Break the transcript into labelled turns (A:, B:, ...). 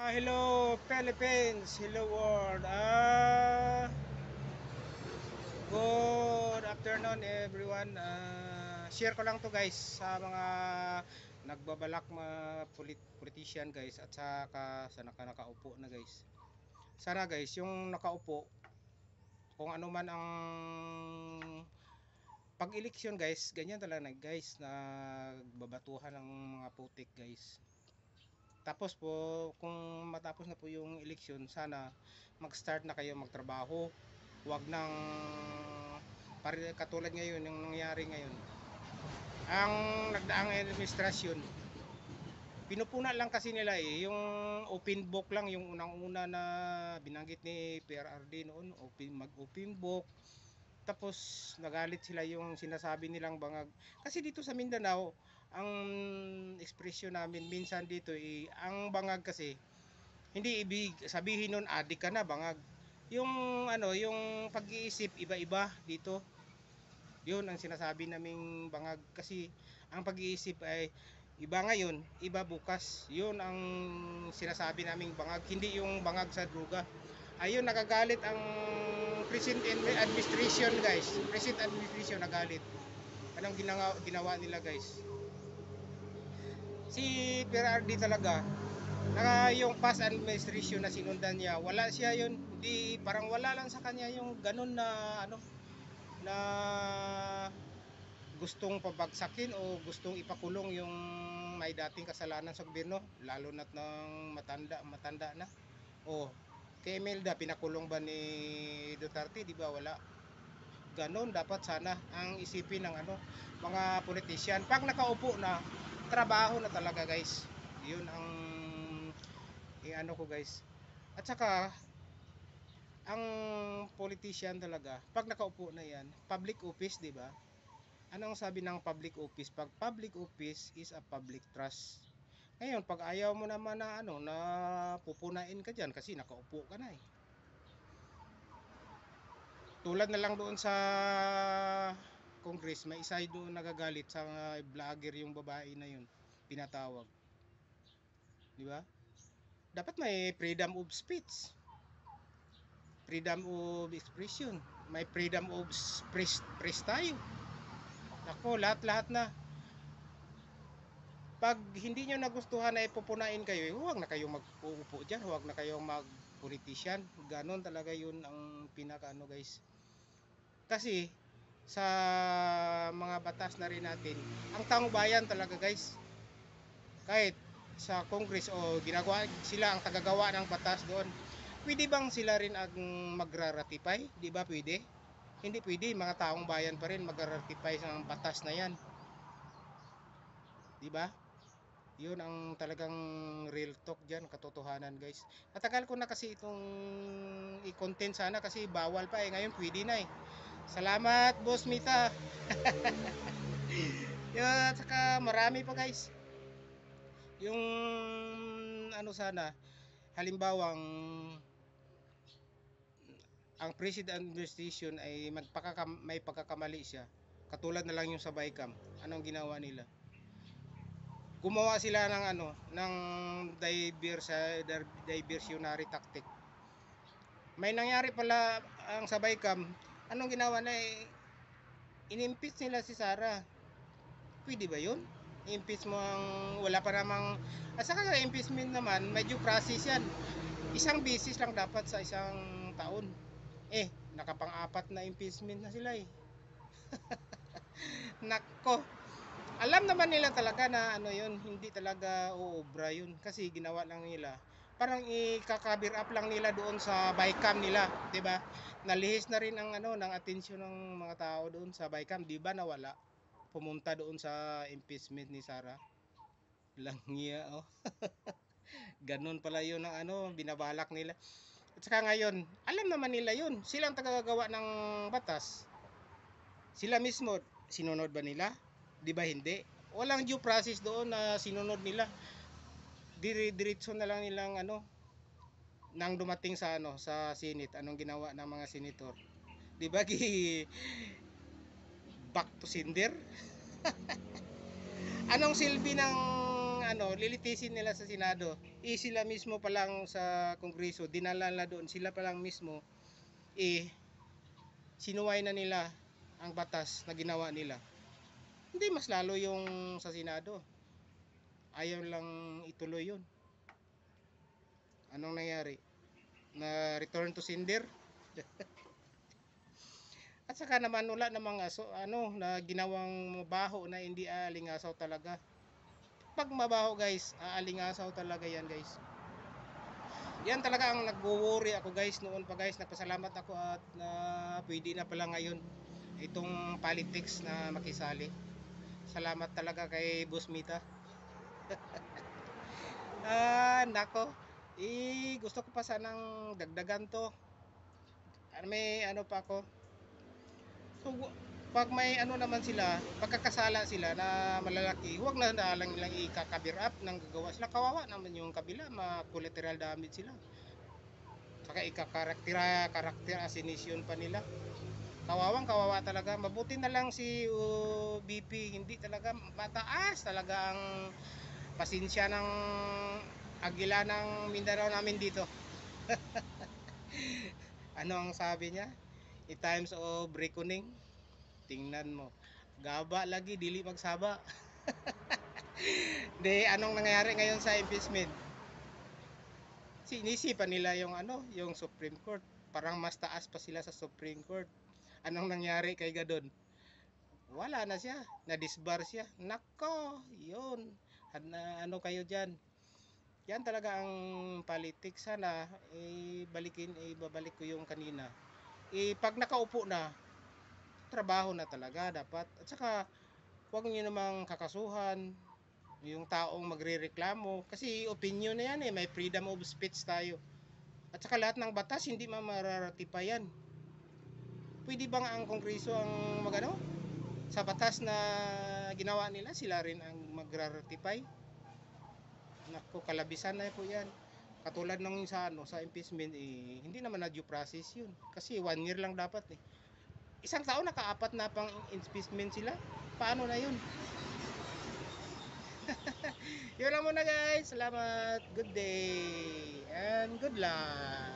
A: Hello Philippines, hello world. Good afternoon everyone. Share ko lang to guys sa mga nagbabalak politician guys at saka sa nakaupo na guys. Sana guys, yung nakaupo kung ano man ang pag-eleksyon guys, ganyan talaga guys, nagbabatuhan ng mga putik guys. Tapos po, kung matapos na po yung eleksyon, sana mag-start na kayo magtrabaho. Huwag nang katulad ngayon yung nangyari ngayon. Ang nagdaang administrasyon, pinupuna lang kasi nila yung open book lang yung unang-una na binanggit ni PRRD noon, mag-open book. Tapos nagalit sila yung sinasabi nilang bangag. Kasi dito sa Mindanao, ang ekspresyon namin minsan dito ang bangag kasi hindi ibig sabihin nun adik ka na bangag. Yung yung pag-iisip iba-iba dito. Yun ang sinasabi naming bangag kasi ang pag-iisip ay iba ngayon, iba bukas. Yun ang sinasabi naming bangag, hindi yung bangag sa droga. Ayun, nagagalit ang present administration guys. Present administration nagalit. Anong ginawa nila guys? Si PRRD talaga, yung past administration na sinundan niya, wala siya yun. Hindi, parang wala lang sa kanya yung ganun na na gustong pabagsakin o gustong ipakulong yung may dating kasalanan sa gobyerno, lalo na't ng matanda na. Oh, kay Imelda pinakulong ba ni Duterte? Di ba wala. Ganon dapat sana ang isipin ng mga politician. Pag nakaupo na, trabaho na talaga guys. Yun ang ko guys. At saka ang politician talaga, pag nakaupo na yan, public office, di ba? Anong sabi ng public office? Pag public office is a public trust. Ngayon, pag ayaw mo naman na na pupunain ka diyan kasi nakaupo ka na eh. Tulad na lang doon sa Congress, may isa doon nagagalit sa vlogger yung babae na yun, pinatawag. Di ba? Dapat may freedom of speech, freedom of expression, may freedom of press tayo. Ako, lahat-lahat na. Pag hindi nyo nagustuhan na ipupunain kayo, huwag na kayong mag-uupo dyan, huwag na kayong mag-politician. Ganon talaga yun ang pinaka guys. Kasi sa mga batas na rin natin, ang taong bayan talaga guys. Kahit sa Congress o ginagawa sila ang tagagawa ng batas doon, pwede bang sila rin ang magra-ratify? Di ba pwede? Hindi pwede, mga taong bayan pa rin magra-ratify sa batas na yan. Di ba? Yun ang talagang real talk dyan, katotohanan guys. Matagal ko na kasi itong i-content sana kasi bawal pa eh. Ngayon pwede na eh. Salamat Boss Mita. Yun, saka marami pa guys. Yung sana, halimbawang ang president administration ay may pagkakamali siya. Katulad na lang yung sa BICAM. Anong ginawa nila? Gumawa sila ng ng diversionary tactic. May nangyari pala ang sa BICAM. Anong ginawa na in-impeach nila si Sara. Pwede ba yun? I-impeach mo ang wala pa namang at saka impeachment naman, medyo process yan. Isang bisis lang dapat sa isang taon. Nakapang-apat na impeachment na sila eh. Nako. Alam naman nila talaga na yun, hindi talaga uubra yun kasi ginawa lang nila. Parang i-cover up lang nila doon sa BICAM nila, 'di ba? Nalihis na rin ang ng atensyon ng mga tao doon sa BICAM, 'di ba? Nawala. Pumunta doon sa impeachment ni Sara. Langya oh. Ganun pala 'yun ang binabalak nila. At saka ngayon, alam naman nila 'yun. Sila ang tagagawa ng batas. Sila mismo sinunod ba nila? Di ba hindi? Walang due process doon na sinunod nila. Diretso na lang nilang nang dumating sa sa Senate, anong ginawa ng mga senator? Di ba back to sender? Anong silbi ng ano, lilitisin nila sa Senado, sila mismo pa lang sa Kongreso, dinala na doon, sila pa lang mismo, sinuway na nila ang batas na ginawa nila. Hindi mas lalo yung sa Senado. Ayaw lang ituloy yun. Anong nangyari? Na return to sender? At saka naman wala namang na ginawang mabaho na hindi aalingasaw talaga. Pag mabaho guys, aalingasaw talaga yan guys. Yan talaga ang nagwo-worry ako guys noon pa guys. Nagpasalamat ako at na pwede na pala ngayon itong politics na makisali. Salamat talaga kay Boss Mita. Nako. Gusto ko pa sanang dagdagan to. May ano pa ako. So, pag may ano naman sila, pagkakasala sila na malalaki, huwag na lang nilang i-cover up ng gagawa sila. Kawawa naman yung kabila, ma-collateral damage sila. Saka ika-character assassination pa nila. Kawawa talaga. Mabuti na lang si BP, hindi talaga mataas talaga ang pasensya ng agila ng Mindanao namin dito. Ano ang sabi niya? In times of reckoning, tingnan mo, gaba lagi dili magsaba. De, anong nangyayari ngayon sa impeachment? Sinisipan nila yung yung Supreme Court. Parang mas taas pa sila sa Supreme Court. Anong nangyari kay Gadon? Wala na siya, na-disbar siya. Nako, yun. Ano kayo diyan? Yan talaga ang politics. Sana ibabalik ko yung kanina. Pag nakaupo na, trabaho na talaga dapat. At saka huwag niyo namang kakasuhan yung taong magrereklamo kasi opinion na yan may freedom of speech tayo. At saka lahat ng batas hindi mararatify yan. Pwede bang ang Kongreso ang magano? Sa batas na ginawa nila, sila rin ang magra-ratify? Nako, kalabisan na po yan. Katulad ng sa impeachment, hindi naman na due process yun. Kasi 1 year lang dapat Isang taon nakaapat na pang impeachment sila. Paano na yun? Yun lang muna guys. Salamat. Good day. And good luck.